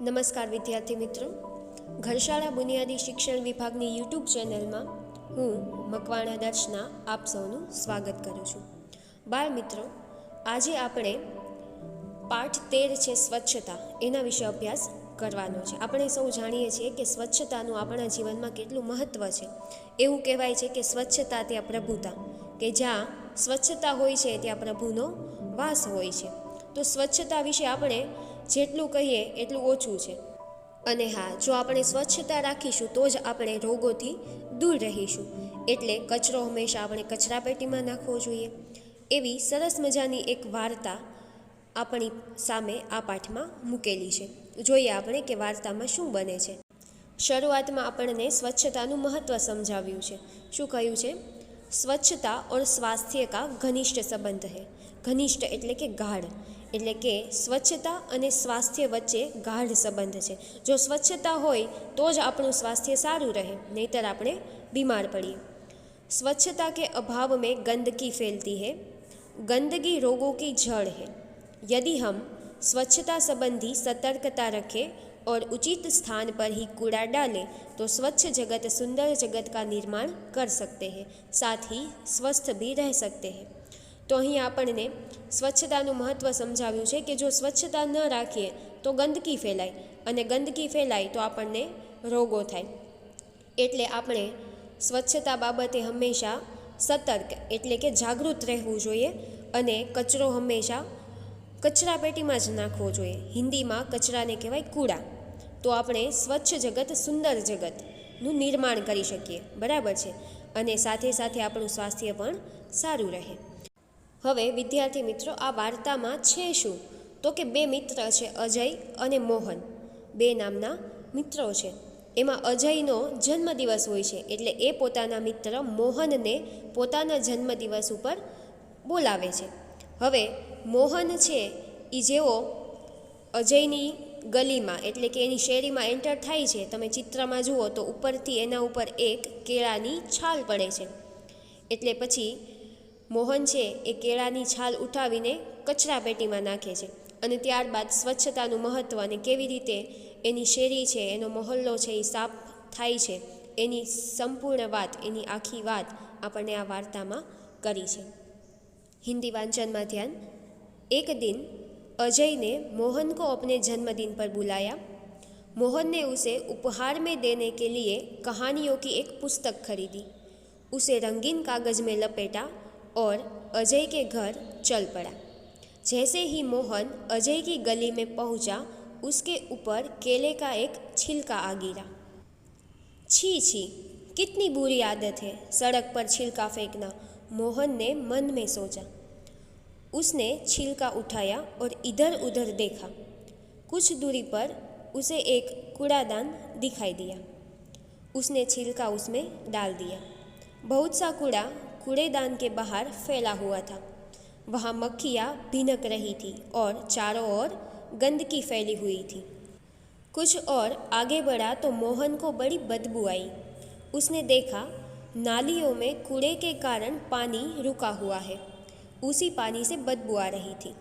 નમસ્કાર વિદ્યાર્થી મિત્રો, ઘરશાળા બુનિયાદી શિક્ષણ વિભાગની યુટ્યુબ ચેનલમાં હું મકવાણા દર્શના આપ સૌનું સ્વાગત કરું છું. બાળ મિત્રો, આજે આપણે પાઠ 13 છે સ્વચ્છતા, એના વિશે અભ્યાસ કરવાનો છે. આપણે સૌ જાણીએ છીએ કે સ્વચ્છતાનું આપણા જીવનમાં કેટલું મહત્ત્વ છે. એવું કહેવાય છે કે સ્વચ્છતા ત્યાં પ્રભુતા, કે જ્યાં સ્વચ્છતા હોય છે ત્યાં પ્રભુનો વાસ હોય છે. તો સ્વચ્છતા વિશે આપણે જેટલું કહીએ એટલું ઓછું છે. અને હા, જો આપણે સ્વચ્છતા રાખીશું તો જ આપણે રોગોથી દૂર રહીશું. એટલે કચરો હંમેશા આપણે કચરાપેટીમાં નાખવો જોઈએ. એવી સરસ મજાની એક વાર્તા આપણી સામે આ પાઠમાં મૂકેલી છે. જોઈએ આપણે કે વાર્તામાં શું બને છે. શરૂઆતમાં આપણને સ્વચ્છતાનું મહત્ત્વ સમજાવ્યું છે. શું કહ્યું છે? સ્વચ્છતા और स्वास्थ्य का घनिष्ठ संबंध है. घनिष्ठ એટલે કે ગાઢ, એટલે કે સ્વચ્છતા અને સ્વાસ્થ્ય વચ્ચે ગાઢ સંબંધ છે. જો સ્વચ્છતા હોય તો જ આપણું સ્વાસ્થ્ય સારું રહે, નહીતર આપણે બીમાર પડીએ. સ્વચ્છતા के अभाव में गंदगी फैलती है. गंदगी रोगों की जड़ है. यदि हम स्वच्छता संबंधी सतर्कता रखें और उचित स्थान पर ही कूड़ा डालें तो स्वच्छ जगत सुंदर जगत का निर्माण कर सकते हैं, साथ ही स्वस्थ भी रह सकते हैं. તો અહીં આપણને સ્વચ્છતાનું મહત્ત્વ સમજાવ્યું છે કે જો સ્વચ્છતા ન રાખીએ તો ગંદકી ફેલાય, અને ગંદકી ફેલાય તો આપણને રોગો થાય. એટલે આપણે સ્વચ્છતા બાબતે હંમેશા સતર્ક એટલે કે જાગૃત રહેવું જોઈએ, અને કચરો હંમેશા કચરાપેટીમાં જ નાખવો જોઈએ. હિન્દીમાં કચરાને કહેવાય કૂડા. તો આપણે સ્વચ્છ જગત સુંદર જગતનું નિર્માણ કરી શકીએ, બરાબર છે, અને સાથે સાથે આપણું સ્વાસ્થ્ય પણ સારું રહે. હવે વિદ્યાર્થી મિત્રો, આ વાર્તામાં છે શું? તો કે બે મિત્ર છે, અજય અને મોહન. બે નામના મિત્રો છે. એમાં અજયનો જન્મદિવસ હોય છે, એટલે એ પોતાના મિત્ર મોહનને પોતાના જન્મદિવસ ઉપર બોલાવે છે. હવે મોહન છે એ જેવો અજયની ગલીમાં એટલે કે એની શેરીમાં એન્ટર થાય છે, તમે ચિત્રમાં જુઓ તો ઉપરથી એના ઉપર એક કેળાની છાલ પડે છે. એટલે પછી મોહન છે એ કેળાની છાલ ઉઠાવીને કચરાપેટીમાં નાખે છે. અને ત્યારબાદ સ્વચ્છતાનું મહત્ત્વ અને કેવી રીતે એની શેરી છે, એનો મહોલ્લો છે એ સાફ થાય છે, એની સંપૂર્ણ વાત, એની આખી વાત આપણને આ વાર્તામાં કરી છે. हिंदी वाचन में ध्यान. एक दिन अजय ने मोहन को अपने जन्मदिन पर बुलाया. मोहन ने उसे उपहार में देने के लिए कहानियों की एक पुस्तक खरीदी. उसे रंगीन कागज़ में लपेटा और अजय के घर चल पड़ा. जैसे ही मोहन अजय की गली में पहुंचा, उसके ऊपर केले का एक छिलका आ गिरा. छी छी, कितनी बुरी आदत है सड़क पर छिलका फेंकना, मोहन ने मन में सोचा. उसने छिलका उठाया और इधर उधर देखा. कुछ दूरी पर उसे एक कूड़ादान दिखाई दिया. उसने छिलका उसमें डाल दिया. बहुत सा कूड़ा कूड़ेदान के बाहर फैला हुआ था. वहाँ मक्खियाँ भिनक रही थी और चारों ओर गंदगी फैली हुई थी. कुछ और आगे बढ़ा तो मोहन को बड़ी बदबू आई. उसने देखा नालियों में कूड़े के कारण पानी रुका हुआ है. उसी पानी से बदबू आ रही थी.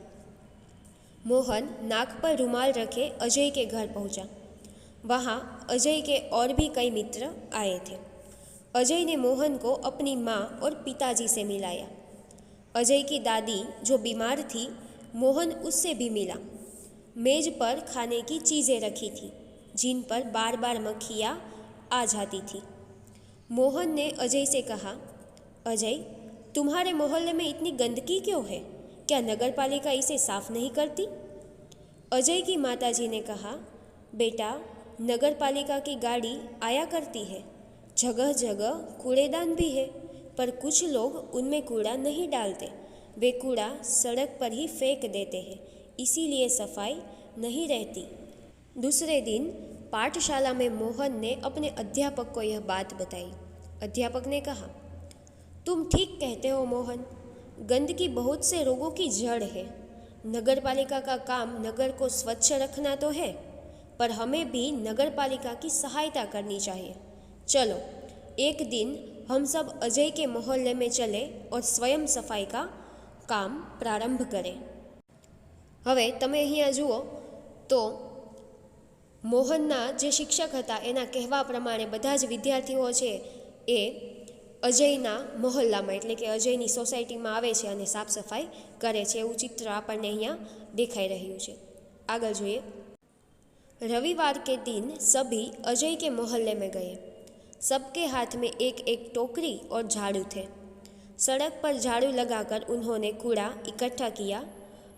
मोहन नाक पर रुमाल रखे अजय के घर पहुंचा. वहाँ अजय के और भी कई मित्र आए थे. अजय ने मोहन को अपनी माँ और पिताजी से मिलाया. अजय की दादी जो बीमार थी, मोहन उससे भी मिला. मेज पर खाने की चीज़ें रखी थी, जिन पर बार बार मक्खियाँ आ जाती थी. मोहन ने अजय से कहा, अजय, तुम्हारे मोहल्ले में इतनी गंदगी क्यों है? क्या नगर पालिका इसे साफ नहीं करती? अजय की माताजी ने कहा, बेटा, नगर पालिका की गाड़ी आया करती है. जगह जगह कूड़ेदान भी है, पर कुछ लोग उनमें कूड़ा नहीं डालते. वे कूड़ा सड़क पर ही फेंक देते हैं, इसीलिए सफाई नहीं रहती. दूसरे दिन पाठशाला में मोहन ने अपने अध्यापक को यह बात बताई. अध्यापक ने कहा, तुम ठीक कहते हो मोहन, गंदगी बहुत से रोगों की जड़ है. नगर पालिका का काम नगर को स्वच्छ रखना तो है, पर हमें भी नगर पालिका की सहायता करनी चाहिए. चलो एक दिन हम सब अजय के मोहल्ले में चले और स्वयं सफाई का काम प्रारंभ करें. હવે તમે અહીંયા જુઓ તો મોહનના જે શિક્ષક હતા એના કહેવા પ્રમાણે બધા જ વિદ્યાર્થીઓ છે એ અજયના મહોલ્લામાં એટલે કે અજયની સોસાયટીમાં આવે છે અને સાફ સફાઈ કરે છે, એવું ચિત્ર આપણને અહીંયા દેખાઈ રહ્યું છે। આગળ જોઈએ। रविवार के दिन सभी अजय के मोहल्ले में गए। सबके हाथ में एक एक टोकरी और झाड़ू थे। सड़क पर झाड़ू लगाकर उन्होंने कूड़ा इकट्ठा किया,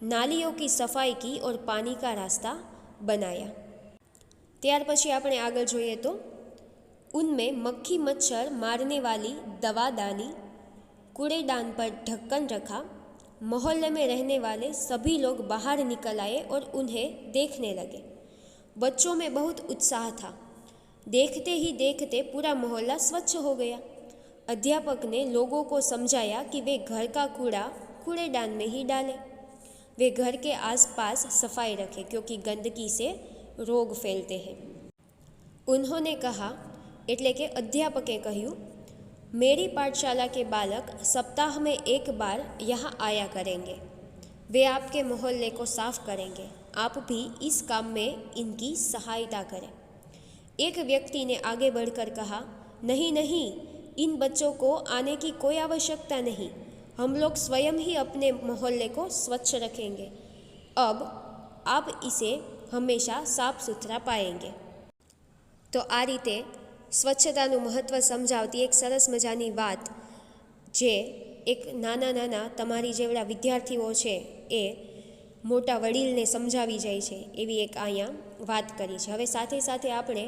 नालियों की सफाई की और पानी का रास्ता बनाया। ત્યાર પછી આપણે આગળ જોઈએ તો उनमें मक्खी मच्छर मारने वाली दवादानी, कूड़ेदान पर ढक्कन रखा। मोहल्ले में रहने वाले सभी लोग बाहर निकल आए और उन्हें देखने लगे। बच्चों में बहुत उत्साह था। देखते ही देखते पूरा मोहल्ला स्वच्छ हो गया। अध्यापक ने लोगों को समझाया कि वे घर का कूड़ा कूड़ेदान में ही डालें, वे घर के आसपास सफाई रखें क्योंकि गंदगी से रोग फैलते हैं। उन्होंने कहा એટલે કે अध्यापके કહ્યું, मेरी पाठशाला के बालक सप्ताह में एक बार यहाँ आया करेंगे, वे आपके मोहल्ले को साफ करेंगे, आप भी इस काम में इनकी सहायता करें। एक व्यक्ति ने आगे बढ़कर कहा, नहीं नहीं, इन बच्चों को आने की कोई आवश्यकता नहीं, हम लोग स्वयं ही अपने मोहल्ले को स्वच्छ रखेंगे, अब आप इसे हमेशा साफ सुथरा पाएंगे। तो आ रीते स्वच्छताનું મહત્ત્વ સમજાવતી એક સરસ મજાની વાત જે એક નાના નાના તમારી જેવડા વિદ્યાર્થીઓ છે એ મોટા વડીલને સમજાવી જાય છે એવી એક અહીંયા વાત કરી છે। હવે સાથે સાથે આપણે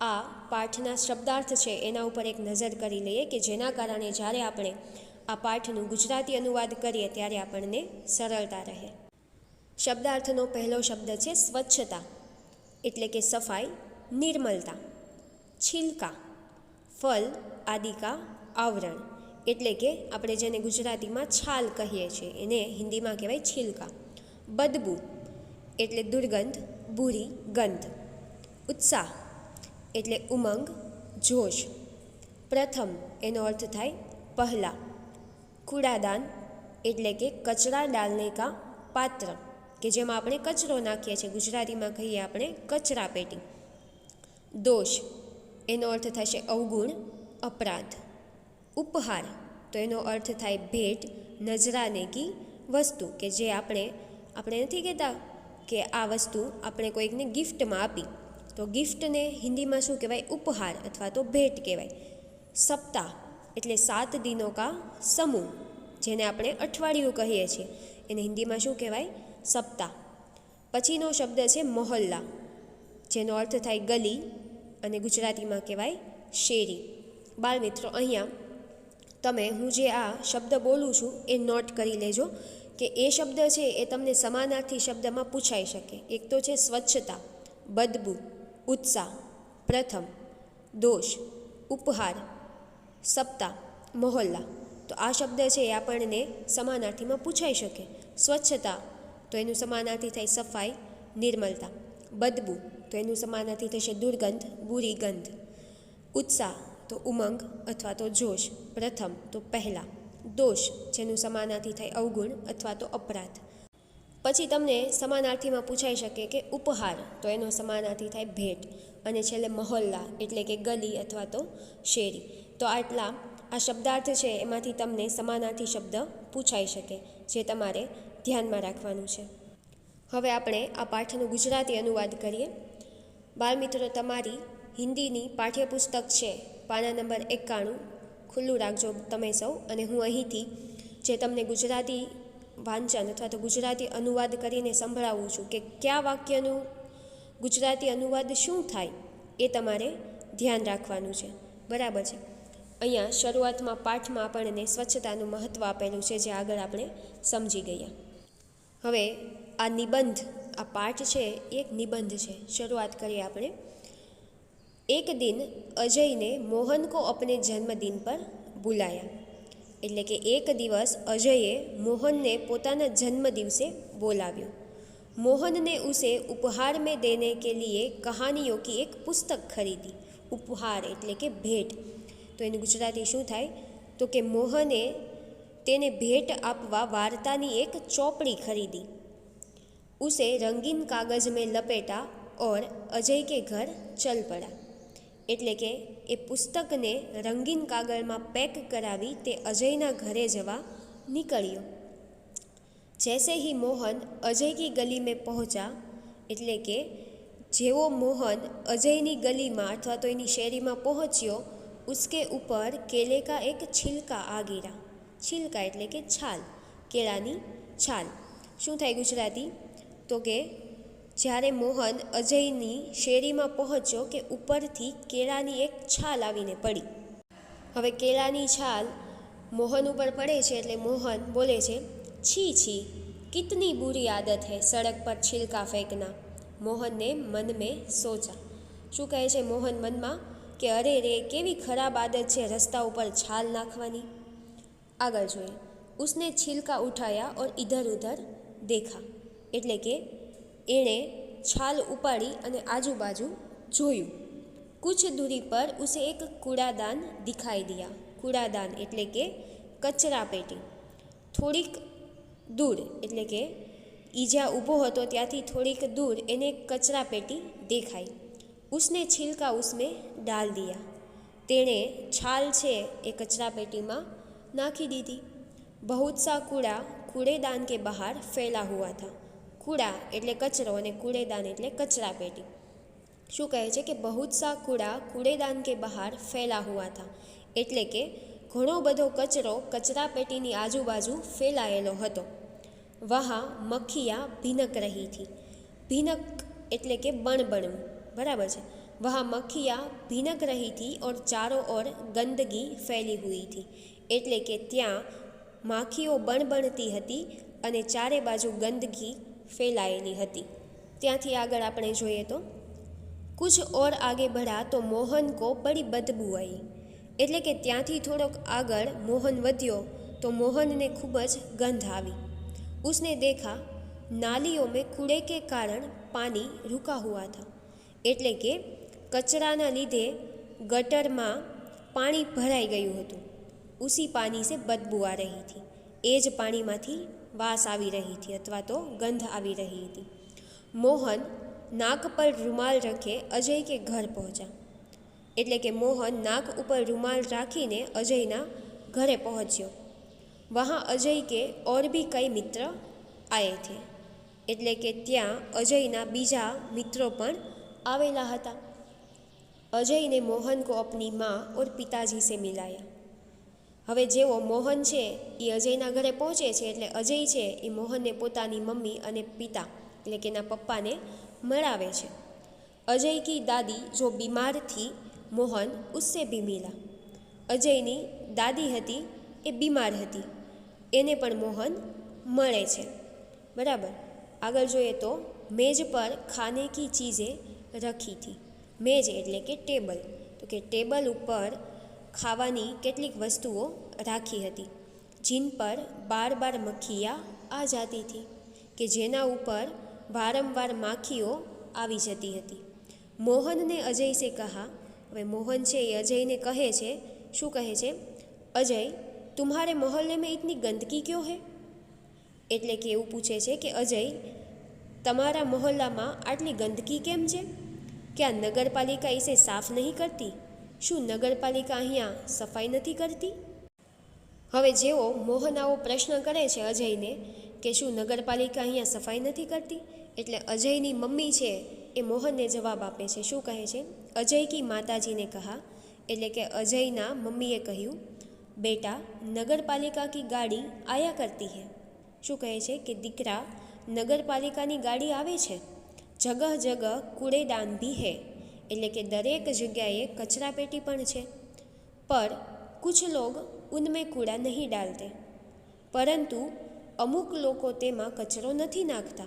આ પાઠના શબ્દાર્થ છે એના ઉપર એક નજર કરી લઈએ કે જેના કારણે જ્યારે આપણે આ પાઠનું ગુજરાતી અનુવાદ કરીએ ત્યારે આપણને સરળતા રહે। શબ્દાર્થનો પહેલો શબ્દ છે સ્વચ્છતા એટલે કે સફાઈ, નિર્મલતા। छिलका फल आदि का आवरण એટલે કે આપણે જેને ગુજરાતીમાં છાલ કહીએ છીએ એને હિન્દીમાં કહેવાય छिलका। બદબુ એટલે દુર્ગંધ, બુરી ગંધ। ઉત્સાહ એટલે ઉમંગ, જોશ। પ્રથમ એનો અર્થ થાય પહેલા। કૂડાદાન એટલે કે કચરા ડાલને કા પાત્ર કે જેમાં આપણે કચરો નાખીએ છીએ, ગુજરાતીમાં કહીએ આપણે કચરા પેટી। દોષ એનો અર્થ થશે અવગુણ, અપરાધ। ઉપહાર તો એનો અર્થ થાય ભેટ, નજરાને કી વસ્તુ કે જે આપણે નથી કહેતા કે આ વસ્તુ આપણે કોઈકને ગિફ્ટમાં આપી, તો ગિફ્ટને હિન્દીમાં શું કહેવાય? ઉપહાર અથવા તો ભેટ કહેવાય। સપ્તાહ એટલે 7 દિનો કા સમૂહ જેને આપણે અઠવાડિયું કહીએ છીએ એને હિન્દીમાં શું કહેવાય? સપ્તાહ। પછીનો શબ્દ છે મોહલ્લા જેનો અર્થ થાય ગલી અને ગુજરાતીમાં કહેવાય શેરી। બાળ મિત્રો અહીંયા તમે હું જે આ શબ્દ બોલું છું એ નોટ કરી લેજો કે એ શબ્દ છે એ તમને સમાનાર્થી શબ્દમાં પૂછાઈ શકે। એક તો છે સ્વચ્છતા, બદબુ, ઉત્સાહ, પ્રથમ, દોષ, ઉપહાર, સપ્તાહ, મોહલ્લા। તો આ શબ્દ છે એ આપણને સમાનાર્થીમાં પૂછાઈ શકે। સ્વચ્છતા તો એનું સમાનાર્થી થાય સફાઈ, નિર્મલતા। બદબુ તો એનું સમાનાર્થી થશે દુર્ગંધ, બુરી ગંધ। ઉત્સાહ તો ઉમંગ અથવા તો જોશ, પ્રથમ તો પહેલાં। દોષ જેનું સમાનાર્થી થાય અવગુણ અથવા તો અપરાધ। પછી તમને સમાનાર્થીમાં પૂછાઈ શકે કે ઉપહાર તો એનો સમાનાર્થી થાય ભેટ, અને છેલ્લે મહોલ્લા એટલે કે ગલી અથવા તો શેરી। તો આટલા આ શબ્દાર્થ છે એમાંથી તમને સમાનાર્થી શબ્દ પૂછાઈ શકે જે તમારે ધ્યાનમાં રાખવાનું છે। હવે આપણે આ પાઠનું ગુજરાતી અનુવાદ કરીએ। બાળમિત્રો તમારી હિન્દીની પાઠ્યપુસ્તક છે પાના નંબર 91 ખુલ્લું રાખજો તમે સૌ, અને હું અહીંથી જે તમને ગુજરાતી વાંચન અથવા તો ગુજરાતી અનુવાદ કરીને સંભળાવું છું કે કયા વાક્યનું ગુજરાતી અનુવાદ શું થાય એ તમારે ધ્યાન રાખવાનું છે, બરાબર છે। અહીંયા શરૂઆતમાં પાઠમાં આપણને સ્વચ્છતાનું મહત્ત્વ આપેલું છે જે આગળ આપણે સમજી ગયા। હવે આ નિબંધ, આ પાઠ છે એક નિબંધ છે। શરૂઆત કરીએ આપણે। एक दिन अजय ने मोहन को अपने जन्मदिन पर बुलाया એટલે કે એક દિવસ અજયે મોહનને પોતાના જન્મદિવસે બોલાવ્યો। मोहन ने उसे उपहार में देने के लिए कहानियों की एक पुस्तक खरीदी। उपहार એટલે કે ભેટ, તો એનું ગુજરાતી શું થાય? તો કે મોહને તેને ભેટ આપવા વાર્તાની એક ચોપડી खरीदी। उसे रंगीन कागज में लपेटा और अजय के घर चल पड़ा। એટલે કે એ પુસ્તકને રંગીન કાગળમાં પેક કરાવી તે અજયના ઘરે જવા નીકળ્યો। जैसे ही मोहन अजय की गली में पहुंचा, એટલે કે જેવો મોહન અજયની ગલીમાં અથવા તો એની શેરીમાં પહોંચ્યો, उसके ऊपर केले का एक छिलका आ गिरा। छिलका એટલે કે છાલ, કેળાની છાલ। શું થાય ગુજરાતી? તો કે જ્યારે મોહન અજયની શેરીમાં પહોંચ્યો કે ઉપરથી કેળાની એક છાલ આવીને પડી। હવે કેળાની છાલ મોહન ઉપર પડે છે એટલે મોહન બોલે છે, छी छी कितनी बुरी आदत है सड़क पर छिलका फेंकना। मोहन ने मन में सोचा। શું કહે છે મોહન મનમાં? કે અરે રે, કેવી ખરાબ આદત છે રસ્તા ઉપર છાલ નાખવાની। આગળ જોઈએ, उसने छिलका उठाया और इधर उधर देखा, એટલે કે એણે છાલ ઉપાડી અને આજુબાજુ જોયું। कुछ दूरी पर उसे एक कूड़ादान दिखाई दिया। कूड़ादान એટલે કે કચરા પેટી। થોડીક दूर એટલે કે ઈ જ્યાં ઊભો હતો ત્યાંથી થોડીક दूर એને કચરા પેટી દેખાઈ। उसने छिलका उसमें डाल दिया। તેણે છાલ છે એ કચરા પેટીમાં નાખી દીધી। बहुत सा कूड़ा कूड़ेदान के बाहर फैला हुआ था। कूड़ा એટલે કચરો અને કૂડેદાન એટલે કચરા પેટી। શું કહે છે કે बहुत सा कूड़ा कूड़ेदान के बाहर फैला हुआ था, એટલે કે ઘણો બધો કચરો કચરા પેટીની આજુબાજુ ફેલાયેલો હતો। वहाँ मक्खियाँ भीनक रही थी। भीनक એટલે કે બણબણવું, બરાબર છે। वहाँ मक्खियाँ भीनक रही थी और चारों ओर गंदगी फैली हुई थी, એટલે કે ત્યાં માખીઓ બણબણતી હતી અને ચારે બાજુ ગંદકી ફેલાયેલી હતી। ત્યાંથી આગળ આપણે જોઈએ તો कुछ और आगे बढ़ा तो मोहन को बड़ी बदबू आई। એટલે કે ત્યાંથી થોડોક આગળ મોહન વધ્યો તો મોહનને ખૂબ જ ગંધ આવી। उसने देखा नालियों में कूड़े के कारण पानी रुका हुआ था। એટલે કે કચરાના લીધે ગટરમાં પાણી ભરાઈ ગયું હતું। उसी पानी से बदबू आ रही थी। એ જ પાણીમાંથી વાસ આવી રહી હતી અથવા તો ગંધ આવી રહી હતી। મોહન નાક પર રૂમાલ રખે અજય કે ઘર પહોંચા। એટલે કે મોહન નાક ઉપર રૂમાલ રાખીને અજયના ઘરે પહોંચ્યો। वहाँ अजय के और भी कई मित्र आए थे। એટલે કે ત્યાં અજયના બીજા મિત્રો પણ આવેલા હતા। अजय ने मोहन को अपनी माँ और पिताजी से मिलाया। હવે જેવો મોહન છે એ અજયના ઘરે પહોંચે છે એટલે અજય છે એ મોહનને પોતાની મમ્મી અને પિતા એટલે કે એના પપ્પાને મળાવે છે। અજય की दादी जो बीमार थी मोहन उससे भी मिला। અજયની દાદી હતી એ બીમાર હતી, એને પણ મોહન મળે છે, બરાબર। આગળ જોઈએ તો મેજ પર ખાને કી ચીज़ें રખી थी। મેજ એટલે કે ટેબલ, તો કે ટેબલ ઉપર ખાવાની કેટલીક વસ્તુઓ રાખી હતી। जिन पर बार बार मक्खियाँ आ जाती थी, કે જેના ઉપર વારંવાર માખીઓ આવી જતી હતી। મોહન ને અજય से कहा। હવે મોહન છે એ અજયને કહે છે, શું કહે છે? અજય, तुम्हारे मोहल्ले में इतनी गंदगी क्यों है? એટલે કે એવું પૂછે છે કે અજય, તમારા મહોલ્લામાં આટલી ગંદકી કેમ છે? क्या नगरपालिका इसे साफ नहीं करती? શું નગરપાલિકા અહીંયા સફાઈ નથી કરતી? હવે જેવો મોહન આવો પ્રશ્ન કરે છે અજયને કે શું નગરપાલિકા અહીંયા સફાઈ નથી કરતી, એટલે અજયની મમ્મી છે એ મોહનને જવાબ આપે છે। શું કહે છે? અજય કી માતાજીને કહા, એટલે કે અજયના મમ્મીએ કહ્યું, બેટા નગરપાલિકા કી ગાડી આયા કરતી હૈ। શું કહે છે કે દીકરા, નગરપાલિકાની ગાડી આવે છે। જગહ જગહ કૂડેદાન ભી હૈ, એટલે કે દરેક જગ્યાએ કચરા પેટી પણ છે। પર कुछ लोग उनमें कूड़ा नहीं डालते, परंतु अमुक लोगों तेमा कचरो नहीं नाखता।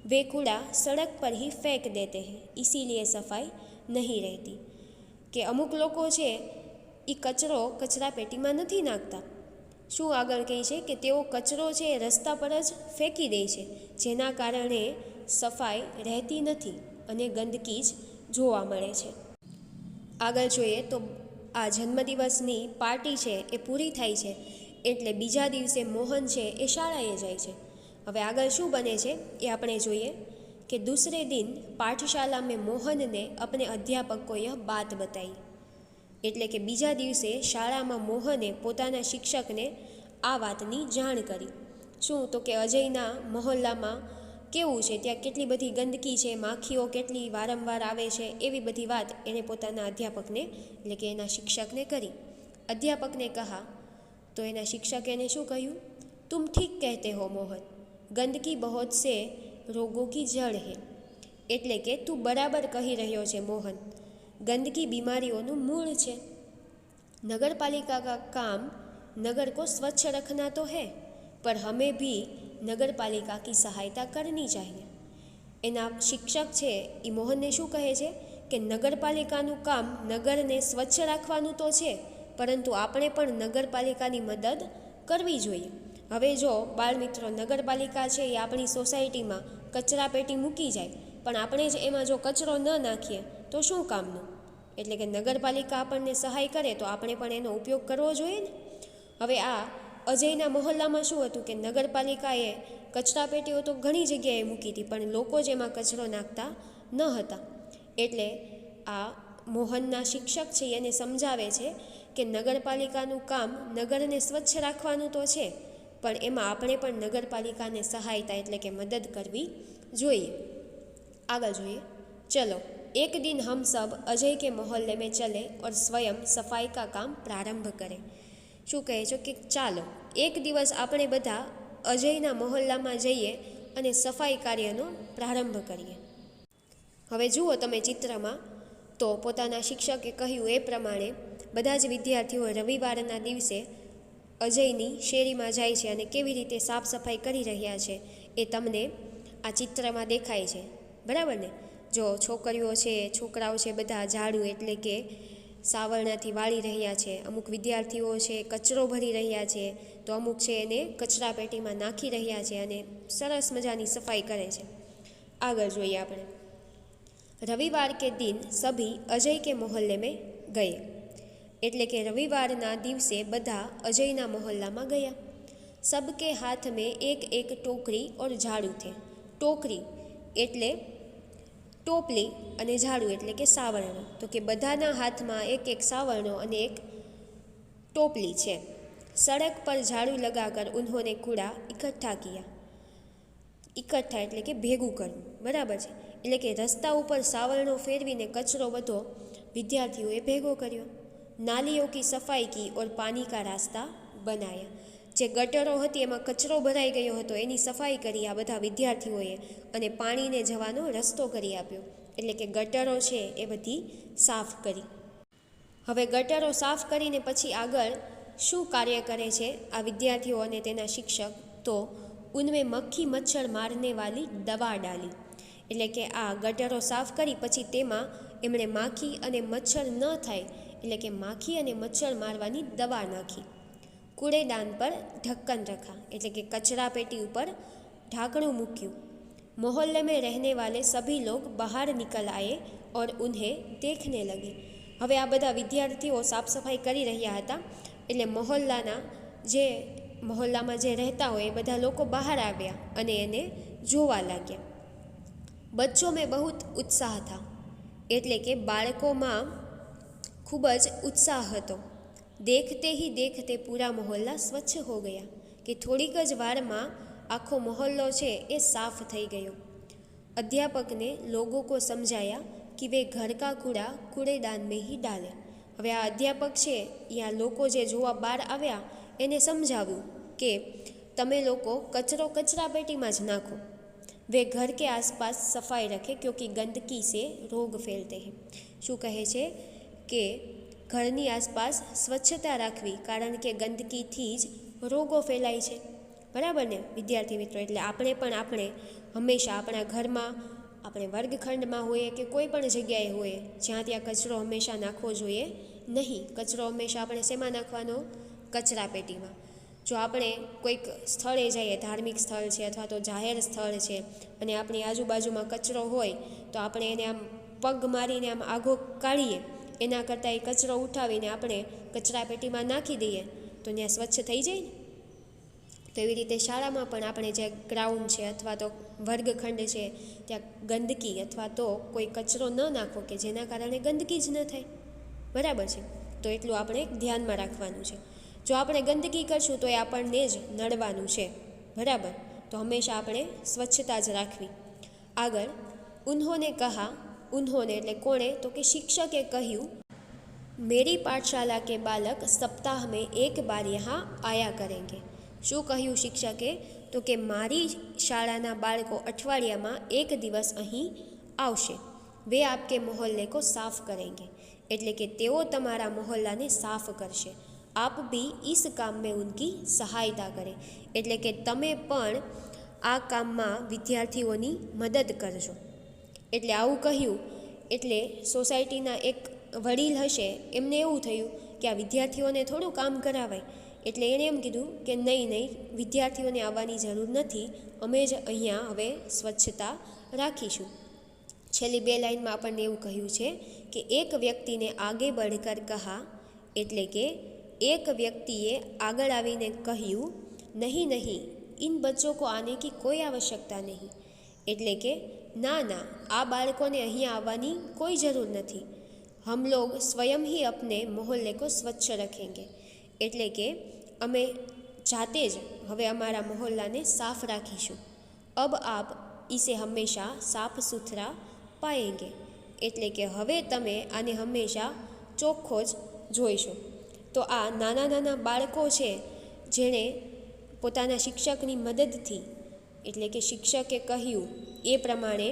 वे कूड़ा सड़क पर ही फेंक देते हैं, इसीलिए सफाई नहीं रहती। કે અમુક લોકો છે એ કચરો કચરા પેટીમાં નથી નાખતા। શું આગળ કહે છે કે તેઓ કચરો છે એ રસ્તા પર જ ફેંકી દે છે, જેના કારણે સફાઈ રહેતી નથી અને ગંદકી જ જોવા મળે છે। આગળ જોઈએ તો આ જન્મદિવસની પાર્ટી છે એ પૂરી થાય છે એટલે બીજા દિવસે મોહન છે એ શાળાએ જાય છે। હવે આગળ શું બને છે એ આપણે જોઈએ कि दूसरे दिन पाठशाला में मोहन ने अपने अध्यापक को यह बात बताई। એટલે કે બીજા દિવસે શાળામાં મોહને પોતાના શિક્ષકને આ વાતની જાણ કરી। શું તો કે અજયના મહોલ્લામાં કેવું છે, ત્યાં કેટલી બધી ગંદકી છે, માખીઓ કેટલી વારંવાર આવે છે, એવી બધી વાત એણે પોતાના અધ્યાપકને એટલે કે એના શિક્ષકને કરી। અધ્યાપકને કહા તો એના શિક્ષકે એને શું કહ્યું? तुम ठीक कहते हो मोहन, गंदकी बहुत से रोगों की जड़ है। એટલે કે તું બરાબર કહી રહ્યો છે મોહન, गंदगी बीमारियों मूल है। नगर पालिका का काम नगर को स्वच्छ रखना तो है, पर हमें भी नगर पालिका की सहायता करनी चाहिए। एना शिक्षक है ये मोहन ने शू कहे छे कि नगर पालिकानुं काम नगर ने स्वच्छ राखवानुं तो छे, परंतु आपणे पण नगर पालिकानी मदद करवी जोईए। हवे जो बाळ मित्रो, नगरपालिका छे ए आपणी सोसायटीमां कचरा पेटी मूकी जाय, पण आपणे ज एमां जो कचरो न नाखीए तो शुं कामनुं? एटले के नगरपालिका आपणने सहाय करे तो आपणे पण एनो उपयोग करवो जोईए ने। हवे आ अजयना मोहल्लामां शुं हतुं के नगरपालिकाए कचरा पेटीओ तो घणी जग्याए मूकी हती, पण लोको ज एमां कचरो नाखता न हता। एटले आ मोहनना शिक्षक छे एने समजावे छे के नगरपालिकानुं काम नगरने स्वच्छ राखवानुं तो छे, पण एमां आपणे पण नगरपालिकाने सहायता एटले के मदद करवी जोईए। आगळ जोईए। चलो, एक दिन हम सब अजय के मोहल्ले में चले और स्वयं सफाई का काम प्रारंभ करें। शुं कहे छो कि चालो एक दिवस आपणे बधा अजयना मोहल्लामां जईए अने सफाई कार्यनो प्रारंभ करीए। हवे जुओ तमे चित्रमां तो पोताना शिक्षके कह्युं ए प्रमाणे बधा ज विद्यार्थीओ रविवाરના દિવસે अजयनी શેરીમાં જાય છે અને કેવી રીતે સાફ સફાઈ કરી રહ્યા છે એ તમને આ ચિત્રમાં દેખાય છે, બરાબર ને? જો છોકરીઓ છે, છોકરાઓ છે, બધા ઝાડુ એટલે કે સાવરણાથી વાળી રહ્યા છે, અમુક વિદ્યાર્થીઓ છે કચરો ભરી રહ્યા છે, તો અમુક છે એને કચરા પેટીમાં નાખી રહ્યા છે અને સરસ મજાની સફાઈ કરે છે। આગળ જોઈએ આપણે। રવિવાર કે દિન સભી અજય કે મોહલ્લે મેં ગયે। એટલે કે રવિવારના દિવસે બધા અજયના મોહલ્લામાં ગયા। सबके हाथ में एक एक टोकरी और झाड़ू थे। टोकरी એટલે ટોપલી અને ઝાડુ એટલે કે સાવરણો, તો કે બધાના હાથમાં એક એક સાવરણો અને એક टोपली છે। सड़क पर झाड़ू लगाकर उन्होंने कूड़ा इकट्ठा किया। इकट्ठा એટલે કે ભેગું કરવું, બરાબર છે? એટલે કે રસ્તા ઉપર સાવરણો ફેરવીને કચરો બધો વિદ્યાર્થીઓએ ભેગો કર્યો। नालियों की सफाई की और पानी का रास्ता बनाया। जे गटरो हती एमां कचरो भराई गयो हतो एनी सफाई करी आ बधा विद्यार्थीओए अने पाणीने जवानो रस्तो करी आप्यो। एटले के गटरो छे ए बधी साफ करी। हवे गटरो साफ करीने पछी आगळ शुं कार्य करे छे आ विद्यार्थीओ अने तेना शिक्षक? तो उनमें मक्खी मच्छर मारने वाली दवा डाली। एटले के आ गटरो साफ करी पछी तेमां एमणे माखी अने मच्छर न थाय એટલે કે માખી અને મચ્છર મારવાની દવા નાખી। કૂડેદાન પર ઢક્કન રખા એટલે કે કચરા પેટી ઉપર ઢાંકણું મૂક્યું। मोहल्ले में रहने वाले सभी लोग बाहर निकल आए और उन्हें देखने लगे। હવે આ બધા વિદ્યાર્થીઓ સાફ સફાઈ કરી રહ્યા હતા, એટલે મોહલ્લામાં જે રહેતા હોય એ બધા લોકો બહાર આવ્યા અને એને જોવા લાગ્યા। બચ્ચોं में बहुत उत्साह था। એટલે કે બાળકોમાં खूब ज उत्साह हतो। देखते ही देखते पूरा मोहल्ला स्वच्छ हो गया कि थोड़ीक ज वारमां आखो मोहल्लो छे ए साफ थई गयो। अध्यापक ने लोगों को समझाया कि वे घर का कूड़ा कूड़ेदान में ही डालें। हवे आ अध्यापक छे या लोको जे जोवा बार आव्या एने समझाव्युं के तमे लोको कचरो कचरा पेटीमां ज नाखो। वे घर के आसपास सफाई रखें क्योंकि गंदगी से रोग फैलते हैं। शुं कहे छे के घरनी आसपास स्वच्छता राखवी, कारण के गंदकीथी ज रोगो फैलाय छे, बराबर ने विद्यार्थी मित्रों? एटले आपणे पण हमेशा आपणा घरमां, आपणे वर्गखंडमां होय के कोई पण जग्याए होय ज्यां त्यां कचरो हमेशा नाखવો જોઈએ नहीं। कचरो हमेशा आपणे शेमां नाखવાનો? कचरा पेटीमां। जो आपणे कोईक स्थळे जईए, धार्मिक स्थळ छे अथवा तो जाहेर स्थळ छे अने आपणी आजुबाजुमां कचरो होय तो आपणे एने आम पग मारीने आम आघो काढीए एना करતાં એ કચરો ઉઠાવીને આપણે કચરા પેટીમાં નાખી દઈએ તો ત્યાં સ્વચ્છ થઈ જાય ને। તો એવી રીતે શાળામાં પણ આપણે જે ગ્રાઉન્ડ છે અથવા તો વર્ગખંડ છે ત્યાં ગંદકી અથવા તો કોઈ કચરો ન નાખવો કે જેના કારણે ગંદકી જ ન થાય, બરાબર છે. તો એટલું આપણે ધ્યાનમાં રાખવાનું છે. જો આપણે ગંદકી કરશું તો એ આપણને જ નડવાનું છે, બરાબર. તો હંમેશા આપણે સ્વચ્છતા જ રાખવી. આગળ ઉન્હોને કહા, ઉન્હોને એટલે કોણે, તો કે શિક્ષકે કહ્યું, મેરી પાઠશાલા કે બાલક સપ્તાહ મેં એક બાર યહાં આયા કરેંગે. શું કહ્યું શિક્ષકે, તો કે મારી શાળાના બાળકો અઠવાડિયામાં એક દિવસ અહીં આવશે. વે આપકે મોહલ્લે કો સાફ કરેંગે, એટલે કે તેઓ તમારા મોહલ્લાને સાફ કરશે. આપ ભી ઇસ કામ મેં ઉનકી સહાયતા કરે, એટલે કે તમે પણ આ કામમાં વિદ્યાર્થીઓની મદદ કરજો. એટલે આવું કહ્યું એટલે સોસાયટીના એક વડીલ હશે એમને એવું થયું કે આ વિદ્યાર્થીઓને થોડું કામ કરાવાય, એટલે એણે એમ કીધું કે નહીં, વિદ્યાર્થીઓને આવવાની જરૂર નથી, અમે જ અહીંયા હવે સ્વચ્છતા રાખીશું. છેલ્લી 2 લાઇનમાં આપણને એવું કહ્યું છે કે એક વ્યક્તિને આગે બઢકર કહા, એટલે કે એક વ્યક્તિએ આગળ આવીને કહ્યું, નહીં નહીં इन बच्चों को आने की कोई आवश्यकता नहीं, એટલે કે ના, આ બાળકોને અહીંયા આવવાની કોઈ જરૂર નથી. हम लोग स्वयं ही अपने मोहल्ले को स्वच्छ रखेंगे, એટલે કે અમે જાતે જ હવે અમારા મોહલ્લાને સાફ રાખીશું. અબ આપ ઇસે હંમેશા સાફ સુથરા પાએંગે, એટલે કે હવે તમે આને હંમેશા ચોખ્ખો જ જોઈશો. તો આ નાના બાળકો છે જેણે પોતાના શિક્ષકની મદદથી, એટલે કે શિક્ષકે કહ્યું એ પ્રમાણે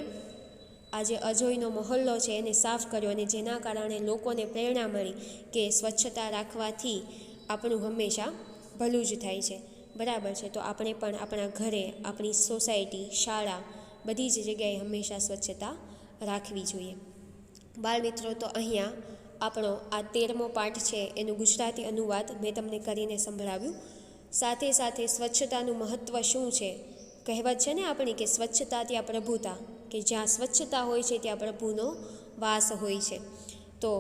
આ જે અજોયનો મહોલ્લો છે એને સાફ કર્યો, અને જેના કારણે લોકોને પ્રેરણા મળી કે સ્વચ્છતા રાખવાથી આપણું હંમેશા ભલું જ થાય છે, બરાબર છે. તો આપણે પણ આપણા ઘરે, આપણી સોસાયટી, શાળા, બધી જ જગ્યાએ હંમેશા સ્વચ્છતા રાખવી જોઈએ. બાળમિત્રો, તો અહીંયા આપણો આ 13મો પાઠ છે એનું ગુજરાતી અનુવાદ મેં તમને કરીને સંભળાવ્યું. સાથે સાથે સ્વચ્છતાનું મહત્ત્વ શું છે, કહેવત છે ને આપણી કે સ્વચ્છતા ત્યાં પ્રભુતા, કે જ્યાં સ્વચ્છતા હોય છે ત્યાં પ્રભુનો વાસ હોય છે. તો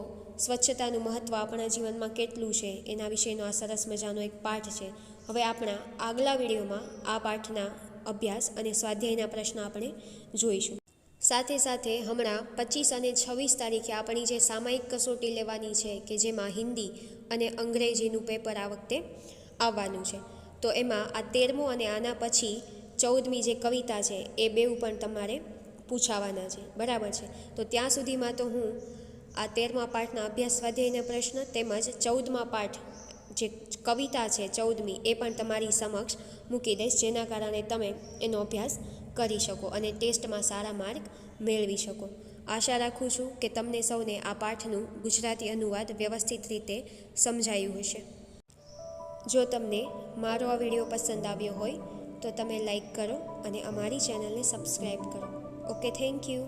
સ્વચ્છતાનું મહત્ત્વ આપણા જીવનમાં કેટલું છે એના વિશેનો આ સરસ મજાનો એક પાઠ છે. હવે આપણા આગલા વિડીયોમાં આ પાઠના અભ્યાસ અને સ્વાધ્યાયના પ્રશ્ન આપણે જોઈશું. સાથે સાથે હમણાં 25 અને 26 તારીખે આપણી જે સામાયિક કસોટી લેવાની છે કે જેમાં હિન્દી અને અંગ્રેજીનું પેપર આ વખતે આવવાનું છે. તો એમાં આ 13મો અને આના પછી 14મી જે કવિતા છે એ બેઉ પણ તમારે પૂછાવાના છે, બરાબર છે. તો ત્યાં સુધીમાં તો હું આ 13મા પાઠના અભ્યાસ સ્વાધ્યાયના પ્રશ્ન તેમજ 14મા પાઠ જે કવિતા છે 14મી એ પણ તમારી સમક્ષ મૂકી દઈશ, જેના કારણે તમે એનો અભ્યાસ કરી શકો અને ટેસ્ટમાં સારા માર્ક મેળવી શકો. આશા રાખું છું કે તમને સૌને આ પાઠનું ગુજરાતી અનુવાદ વ્યવસ્થિત રીતે સમજાયું હશે. જો તમને મારો આ વિડીયો પસંદ આવ્યો હોય તો તમે લાઈક કરો અને અમારી ચેનલને સબસ્ક્રાઈબ કરો. Okay, thank you.